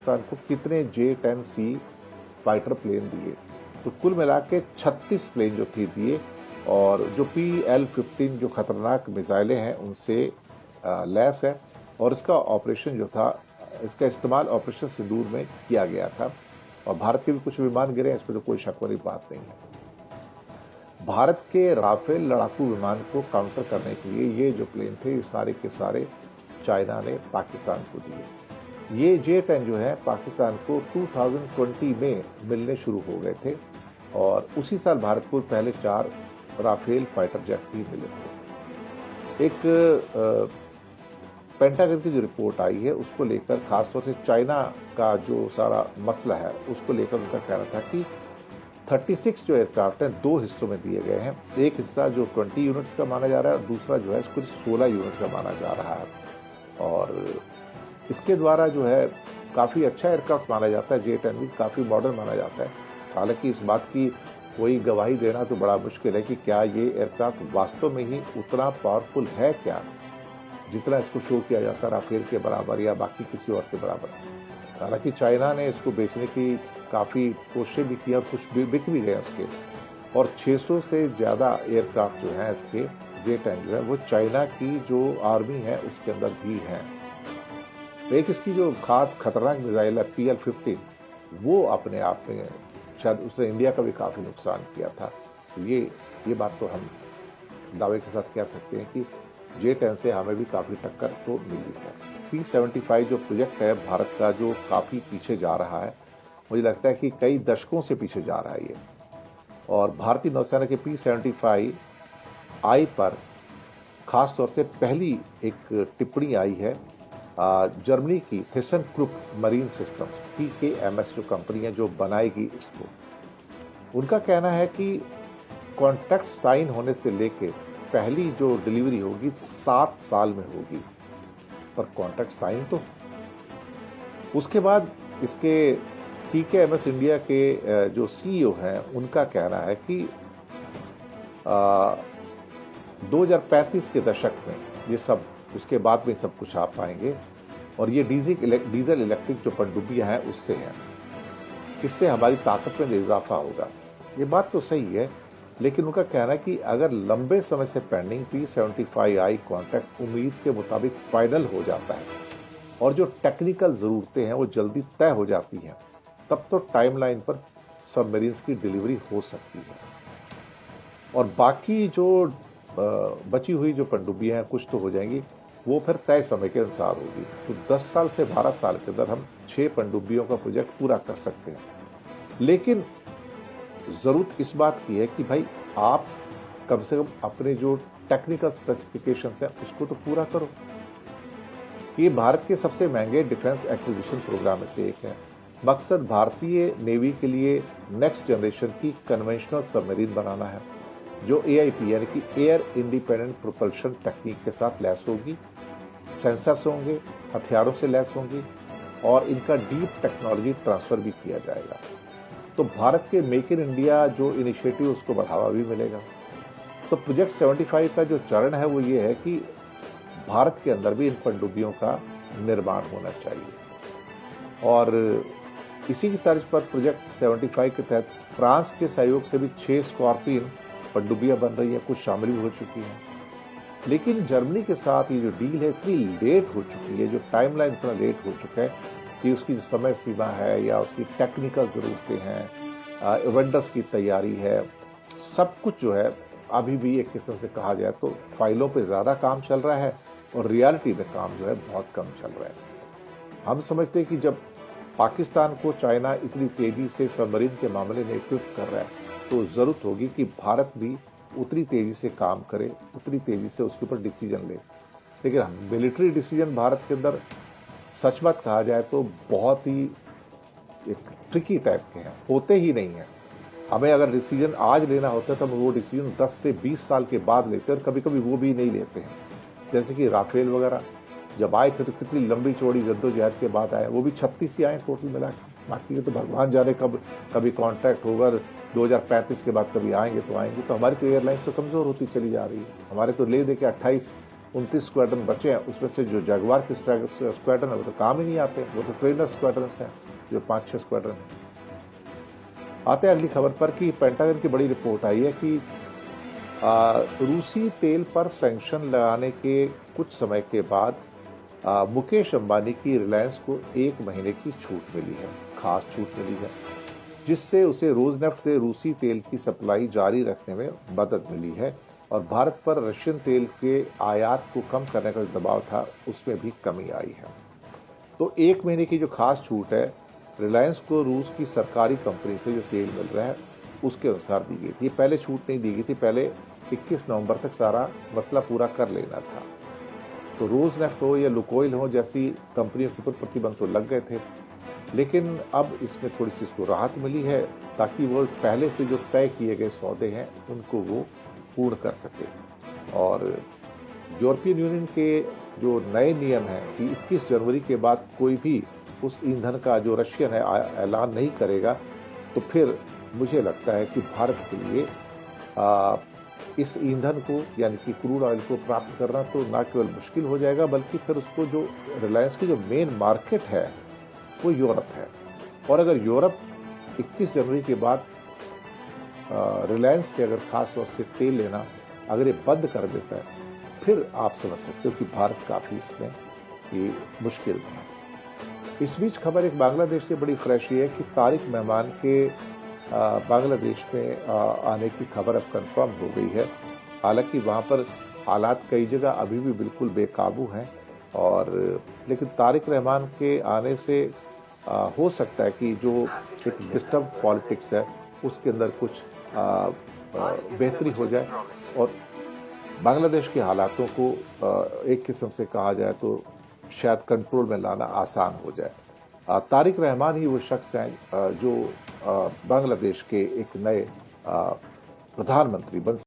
पाकिस्तान को कितने J-10C fighter plane दिए, तो कुल मिला के 36 प्लेन जो थी दिए। और जो PL-15 जो खतरनाक मिसाइलें हैं उनसे लैस है। और इसका ऑपरेशन जो था, इसका इस्तेमाल ऑपरेशन सिंदूर में किया गया था। और भारत के भी कुछ विमान गिरे, इसमें तो कोई शक वाली बात नहीं है। भारत के राफेल लड़ाकू विमान को काउंटर करने के लिए ये जो प्लेन थे, ये सारे के सारे चाइना ने पाकिस्तान को दिए। ये J-10 जो है पाकिस्तान को 2020 में मिलने शुरू हो गए थे और उसी साल भारत को पहले 4 राफेल फाइटर जेट भी मिले थे। एक पेंटागन की जो रिपोर्ट आई है उसको लेकर, खासतौर से चाइना का जो सारा मसला है उसको लेकर उनका कहना था कि 36 जो एयरक्राफ्ट हैं 2 हिस्सों में दिए गए हैं। एक हिस्सा जो 20 यूनिट्स का माना जा रहा है और दूसरा जो है इसको 16 यूनिट का माना जा रहा है। और इसके द्वारा जो है काफ़ी अच्छा एयरक्राफ्ट माना जाता है। J-10 भी काफ़ी मॉडर्न माना जाता है। हालांकि इस बात की कोई गवाही देना तो बड़ा मुश्किल है कि क्या ये एयरक्राफ्ट वास्तव में ही उतना पावरफुल है क्या, जितना इसको शो किया जाता है राफेल के बराबर या बाकी किसी और के बराबर। हालांकि चाइना ने इसको बेचने की काफ़ी कोशिशें भी की और कुछ बिक भी गए उसके। और 600 से ज़्यादा एयरक्राफ्ट जो हैं इसके J-10 जो है वो चाइना की जो आर्मी है उसके अंदर भी हैं। एक इसकी जो खास खतरनाक मिसाइल है PL-15, वो अपने आप में शायद उसने इंडिया का भी काफ़ी नुकसान किया था। तो ये बात तो हम दावे के साथ कह सकते हैं कि J-10 से हमें भी काफ़ी टक्कर तो मिली है। P-75 जो प्रोजेक्ट है भारत का, जो काफ़ी पीछे जा रहा है, मुझे लगता है कि कई दशकों से पीछे जा रहा है ये। और भारतीय नौसेना के P-75I पर खासतौर से पहली एक टिप्पणी आई है जर्मनी की थेसनक्रुप मरीन सिस्टम्स, TKMS जो कंपनी है जो बनाएगी इसको। उनका कहना है कि कॉन्ट्रैक्ट साइन होने से लेके पहली जो डिलीवरी होगी 7 साल में होगी, पर कॉन्ट्रैक्ट साइन तो उसके बाद इसके TKMS इंडिया के जो CEO हैं उनका कहना है कि 2035 के दशक में ये सब, उसके बाद में सब कुछ आ पाएंगे। और ये डीजल इलेक्ट्रिक जो पनडुब्बियां हैं उससे हैं, इससे हमारी ताकत में इजाफा होगा। ये बात तो सही है, लेकिन उनका कहना है कि अगर लंबे समय से पेंडिंग P-75I कॉन्ट्रैक्ट उम्मीद के मुताबिक फाइनल हो जाता है और जो टेक्निकल ज़रूरतें हैं वो जल्दी तय हो जाती हैं, तब तो टाइमलाइन पर सबमरीन्स की डिलीवरी हो सकती है। और बाकी जो बची हुई जो पनडुब्बियां हैं कुछ तो हो जाएंगी, वो फिर तय समय के अनुसार होगी। तो 10 साल से 12 साल के अंदर हम 6 पनडुब्बियों का प्रोजेक्ट पूरा कर सकते हैं। लेकिन ज़रूरत इस बात की है कि भाई आप कम से कम अपने जो टेक्निकल स्पेसिफिकेशंस हैं उसको तो पूरा करो। ये भारत के सबसे महंगे डिफेंस एक्विजिशन प्रोग्राम में से एक है। मकसद भारतीय नेवी के लिए नेक्स्ट जनरेशन की कन्वेंशनल सबमरीन बनाना है, जो AIP यानी कि एयर इंडिपेंडेंट प्रोपल्शन टेक्निक के साथ लैस होगी, सेंसर्स होंगे, हथियारों से लैस होंगी और इनका डीप टेक्नोलॉजी ट्रांसफर भी किया जाएगा। तो भारत के मेक इन इंडिया जो इनिशिएटिव उसको बढ़ावा भी मिलेगा। तो प्रोजेक्ट 75 का जो चरण है वो ये है कि भारत के अंदर भी इन पनडुब्बियों का निर्माण होना चाहिए। और इसी की तर्ज पर प्रोजेक्ट 75 के तहत फ्रांस के सहयोग से भी 6 स्कॉर्पियन पनडुब्बियां बन रही है, कुछ शामिल भी हो चुकी हैं। लेकिन जर्मनी के साथ ये जो डील है इतनी लेट हो चुकी है, जो टाइमलाइन इतना लेट हो चुका है कि उसकी जो समय सीमा है या उसकी टेक्निकल ज़रूरतें हैं, वेंडर्स की तैयारी है, सब कुछ जो है अभी भी एक किस्म से कहा जाए तो फाइलों पे ज़्यादा काम चल रहा है और रियलिटी में काम जो है बहुत कम चल रहा है। हम समझते हैं कि जब पाकिस्तान को चाइना इतनी तेज़ी से सबमरीन के मामले में इक्विप कर रहा है, तो ज़रूरत होगी कि भारत भी उतनी तेज़ी से काम करे, उतनी तेज़ी से उसके ऊपर डिसीजन ले। लेकिन मिलिट्री डिसीजन भारत के अंदर सच बात कहा जाए तो बहुत ही एक ट्रिकी टाइप के हैं, होते ही नहीं हैं। हमें अगर डिसीजन आज लेना होता है तो हम वो डिसीजन 10 से 20 साल के बाद लेते हैं और कभी कभी वो भी नहीं लेते हैं। जैसे कि राफेल वगैरह जब आए थे तो कितनी लंबी चौड़ी जद्दोजहद के बाद आए, वो भी 36 ही आए टोटल मिला के। बाकी के तो भगवान जाने कब कभी कॉन्ट्रैक्ट होगा, 2035 के बाद कभी आएंगे तो आएंगे। तो हमारी तो एयरलाइंस तो कमज़ोर होती चली जा रही है। हमारे तो ले दे के 28 29 स्क्वाड्रन बचे हैं, उसमें से जो जगुआर के स्क्वाड्रन है वो तो काम ही नहीं आते, वो तो ट्रेनर स्क्वाड्रन हैं जो 5-6 स्क्वाड्रन है। आते हैं अगली खबर पर कि पेंटागन की बड़ी रिपोर्ट आई है कि रूसी तेल पर सैंक्शन लगाने के कुछ समय के बाद मुकेश अंबानी की रिलायंस को 1 महीने की छूट मिली है, खास छूट मिली है, जिससे उसे रोजनेफ्ट से रूसी तेल की सप्लाई जारी रखने में मदद मिली है और भारत पर रशियन तेल के आयात को कम करने का जो दबाव था उसमें भी कमी आई है। तो 1 महीने की जो खास छूट है रिलायंस को रूस की सरकारी कंपनी से जो तेल मिल रहा है उसके अनुसार दी गई थी। पहले छूट नहीं दी गई थी, पहले 21 नवंबर तक सारा मसला पूरा कर लेना था। तो रोजनेफ्ट हो या लुकोइल हो जैसी कंपनियों के ऊपर प्रतिबंध तो लग गए थे, लेकिन अब इसमें थोड़ी सी इसको राहत मिली है ताकि वो पहले से जो तय किए गए सौदे हैं उनको वो पूर्ण कर सके। और यूरोपियन यूनियन के जो नए नियम हैं कि 21 जनवरी के बाद कोई भी उस ईंधन का जो रशियन है ऐलान नहीं करेगा, तो फिर मुझे लगता है कि भारत के लिए इस ईंधन को यानी कि क्रूड ऑयल को प्राप्त करना तो न केवल मुश्किल हो जाएगा बल्कि फिर उसको जो रिलायंस की जो मेन मार्केट है वो यूरोप है। और अगर यूरोप 21 जनवरी के बाद रिलायंस से अगर खास तौर से तेल लेना अगर ये बंद कर देता है, फिर आप समझ सकते हो कि भारत काफ़ी इसमें ये मुश्किल में है। इस बीच खबर एक बांग्लादेश से बड़ी फ्रेश है कि तारिक मेहमान के बांग्लादेश में आने की खबर अब कंफर्म हो गई है। हालांकि वहाँ पर हालात कई जगह अभी भी बिल्कुल बेकाबू हैं और लेकिन तारिक रहमान के आने से हो सकता है कि जो एक डिस्टर्ब पॉलिटिक्स है उसके अंदर कुछ बेहतरी हो जाए और बांग्लादेश के हालातों को एक किस्म से कहा जाए तो शायद कंट्रोल में लाना आसान हो जाए। तारिक रहमान ही वो शख्स हैं जो बांग्लादेश के एक नए प्रधानमंत्री बन